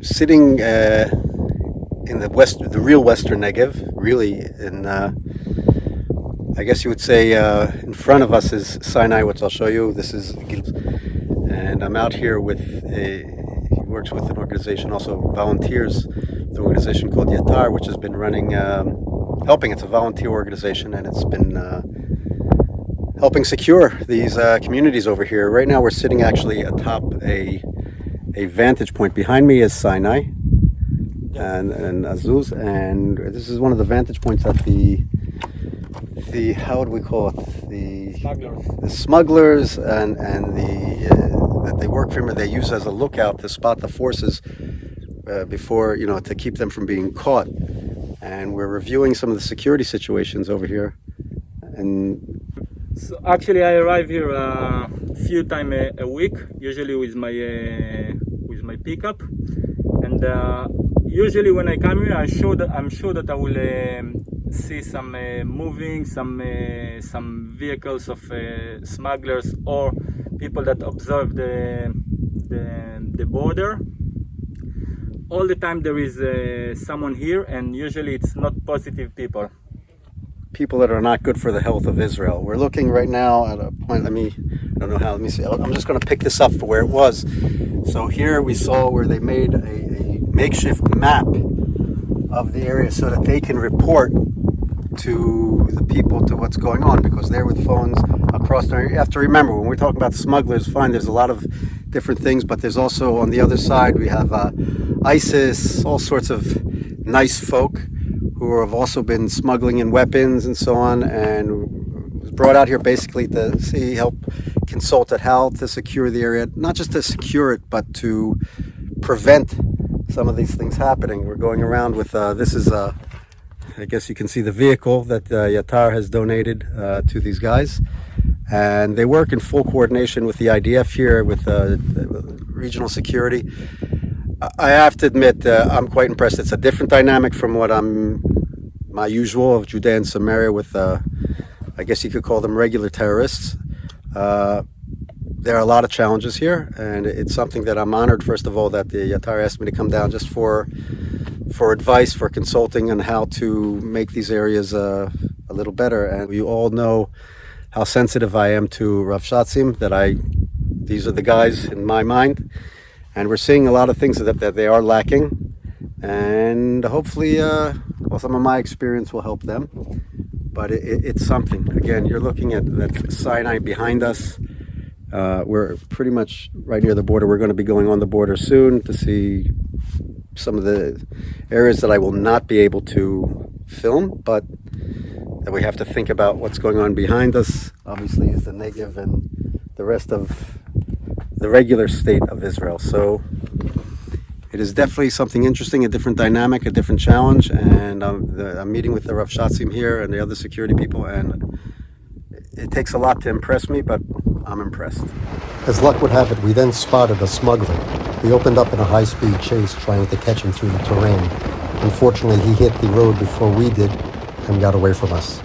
sitting in the real Western Negev, really I guess you would say in front of us is Sinai, which I'll show you. This is and I'm out here with he works with an organization, also volunteers, the organization called Yatar, which has been running, helping. It's a volunteer organization, and it's been helping secure these communities over here. Right now we're sitting actually atop a vantage point. Behind me is Sinai and Azuz, and this is one of the vantage points that the how would we call it, the smugglers and that they work for him, or they use as a lookout to spot the forces before, to keep them from being caught. And we're reviewing some of the security situations over here. And so actually I arrive here a few times a week, usually with my pickup, and usually when I come here I'm sure that I will see some some vehicles of smugglers or people that observe the border. All the time there is someone here, and usually it's not positive people that are not good for the health of Israel. We're looking right now at a point, let me see. I'm just going to pick this up for where it was. So here we saw where they made a makeshift map of the area so that they can report to the people to what's going on, because they're with phones across there. You have to remember, when we're talking about smugglers, fine, there's a lot of different things, but there's also on the other side we have ISIS, all sorts of nice folk who have also been smuggling in weapons and so on, and was brought out here basically to help consult at how to secure the area, not just to secure it, but to prevent some of these things happening. We're going around with this is I guess you can see the vehicle that Yatar has donated to these guys, and they work in full coordination with the IDF here, with regional security. I have to admit, I'm quite impressed. It's a different dynamic from what my usual of Judea and Samaria with, I guess you could call them regular terrorists. There are a lot of challenges here, and it's something that I'm honored, first of all, that the Yatar asked me to come down just for advice, for consulting on how to make these areas a little better. And you all know how sensitive I am to Rav Shatzim, these are the guys in my mind, and we're seeing a lot of things that they are lacking, and hopefully some of my experience will help them. But it's something. Again, you're looking at that Sinai behind us. We're pretty much right near the border. We're going to be going on the border soon to see some of the areas that I will not be able to film, but that we have to think about what's going on behind us. Obviously is the Negev and the rest of the regular state of Israel. So it is definitely something interesting, a different dynamic, a different challenge, and I'm meeting with the Rav Shatzim here and the other security people, and it takes a lot to impress me, but I'm impressed. As luck would have it, we then spotted a smuggler. We opened up in a high-speed chase, trying to catch him through the terrain. Unfortunately, he hit the road before we did and got away from us.